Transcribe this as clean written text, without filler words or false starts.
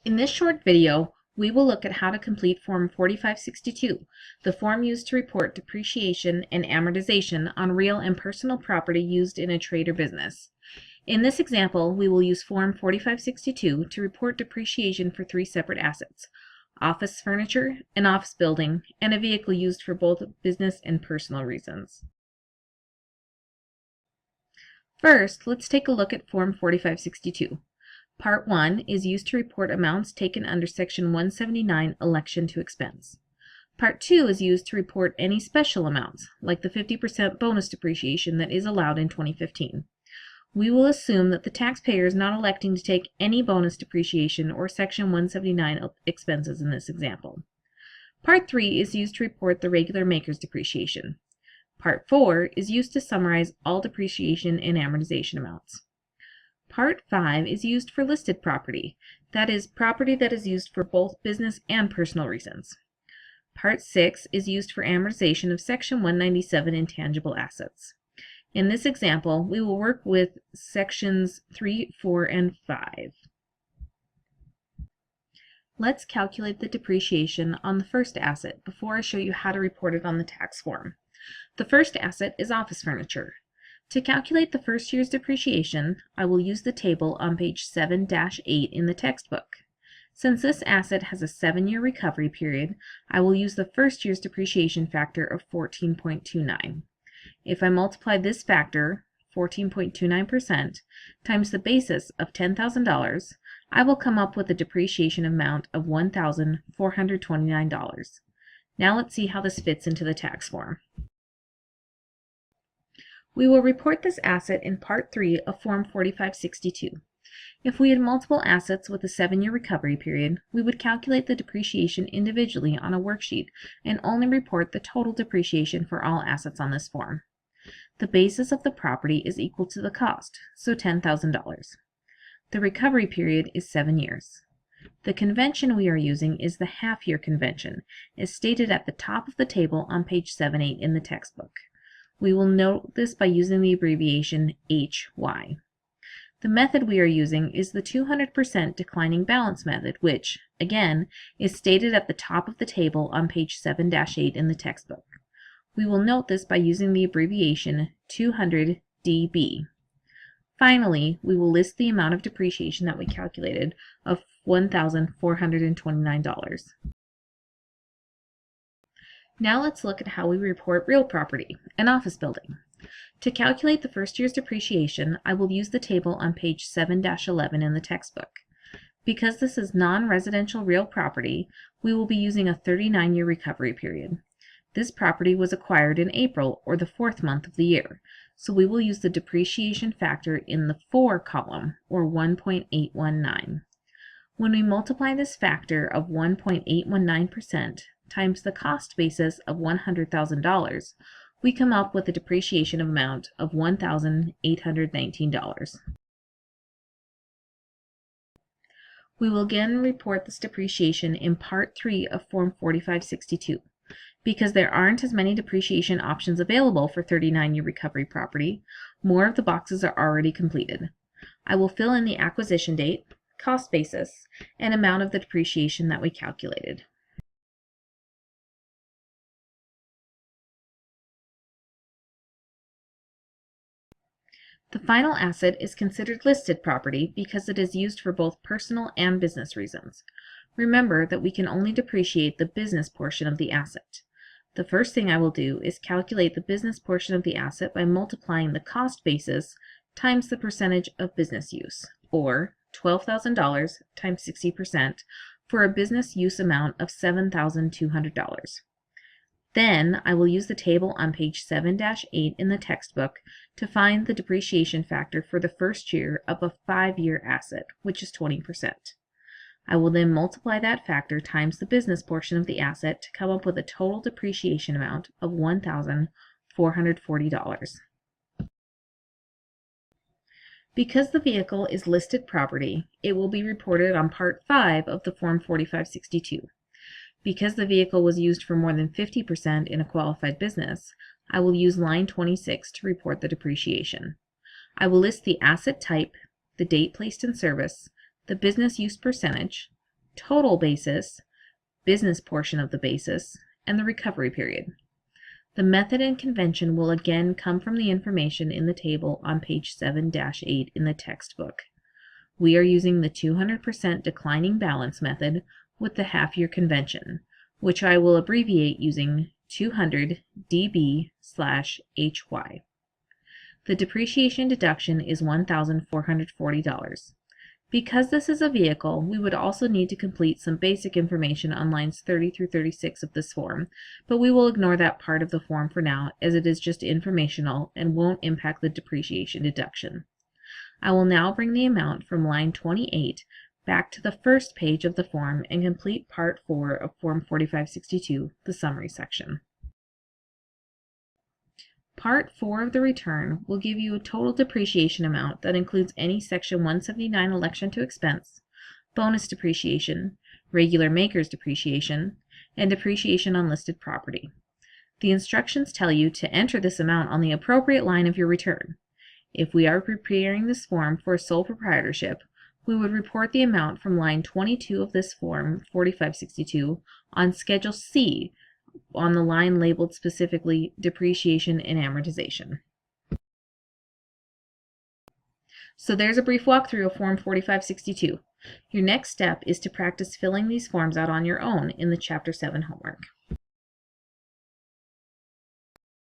In this short video, we will look at how to complete Form 4562, the form used to report depreciation and amortization on real and personal property used in a trade or business. In this example, we will use Form 4562 to report depreciation for three separate assets: office furniture, an office building, and a vehicle used for both business and personal reasons. First, let's take a look at Form 4562. Part 1 is used to report amounts taken under Section 179, Election to Expense. Part 2 is used to report any special amounts, like the 50% bonus depreciation that is allowed in 2015. We will assume that the taxpayer is not electing to take any bonus depreciation or Section 179 expenses in this example. Part 3 is used to report the regular maker's depreciation. Part 4 is used to summarize all depreciation and amortization amounts. Part 5 is used for listed property, that is, property that is used for both business and personal reasons. Part 6 is used for amortization of Section 197 intangible assets. In this example, we will work with Sections 3, 4, and 5. Let's calculate the depreciation on the first asset before I show you how to report it on the tax form. The first asset is office furniture. To calculate the first year's depreciation, I will use the table on page 7-8 in the textbook. Since this asset has a 7-year recovery period, I will use the first year's depreciation factor of 14.29. If I multiply this factor, 14.29%, times the basis of $10,000, I will come up with a depreciation amount of $1,429. Now let's see how this fits into the tax form. We will report this asset in Part 3 of Form 4562. If we had multiple assets with a 7-year recovery period, we would calculate the depreciation individually on a worksheet and only report the total depreciation for all assets on this form. The basis of the property is equal to the cost, so $10,000. The recovery period is 7 years. The convention we are using is the half-year convention, as stated at the top of the table on page 7-8 in the textbook. We will note this by using the abbreviation HY. The method we are using is the 200% declining balance method, which, again, is stated at the top of the table on page 7-8 in the textbook. We will note this by using the abbreviation 200DB. Finally, we will list the amount of depreciation that we calculated of $1,429. Now let's look at how we report real property, an office building. To calculate the first year's depreciation, I will use the table on page 7-11 in the textbook. Because this is non-residential real property, we will be using a 39-year recovery period. This property was acquired in April, or the 4th month of the year, so we will use the depreciation factor in the 4 column, or 1.819. When we multiply this factor of 1.819% times the cost basis of $100,000, we come up with a depreciation amount of $1,819. We will again report this depreciation in Part 3 of Form 4562. Because there aren't as many depreciation options available for 39-year recovery property, more of the boxes are already completed. I will fill in the acquisition date, cost basis, and amount of the depreciation that we calculated. The final asset is considered listed property because it is used for both personal and business reasons. Remember that we can only depreciate the business portion of the asset. The first thing I will do is calculate the business portion of the asset by multiplying the cost basis times the percentage of business use, or $12,000 times 60%, for a business use amount of $7,200. Then I will use the table on page 7-8 in the textbook to find the depreciation factor for the first year of a 5-year asset, which is 20%. I will then multiply that factor times the business portion of the asset to come up with a total depreciation amount of $1,440. Because the vehicle is listed property, it will be reported on Part 5 of the Form 4562. Because the vehicle was used for more than 50% in a qualified business, I will use line 26 to report the depreciation. I will list the asset type, the date placed in service, the business use percentage, total basis, business portion of the basis, and the recovery period. The method and convention will again come from the information in the table on page 7-8 in the textbook. We are using the 200% declining balance method with the half-year convention, which I will abbreviate using 200 dB/HY. The depreciation deduction is $1,440. Because this is a vehicle, we would also need to complete some basic information on lines 30 through 36 of this form, but we will ignore that part of the form for now as it is just informational and won't impact the depreciation deduction. I will now bring the amount from line 28 back to the first page of the form and complete Part 4 of Form 4562, the summary section. Part 4 of the return will give you a total depreciation amount that includes any Section 179 election to expense, bonus depreciation, regular maker's depreciation, and depreciation on listed property. The instructions tell you to enter this amount on the appropriate line of your return. If we are preparing this form for sole proprietorship, we would report the amount from line 22 of this form, 4562, on Schedule C, on the line labeled specifically Depreciation and Amortization. So there's a brief walkthrough of Form 4562. Your next step is to practice filling these forms out on your own in the Chapter 7 homework.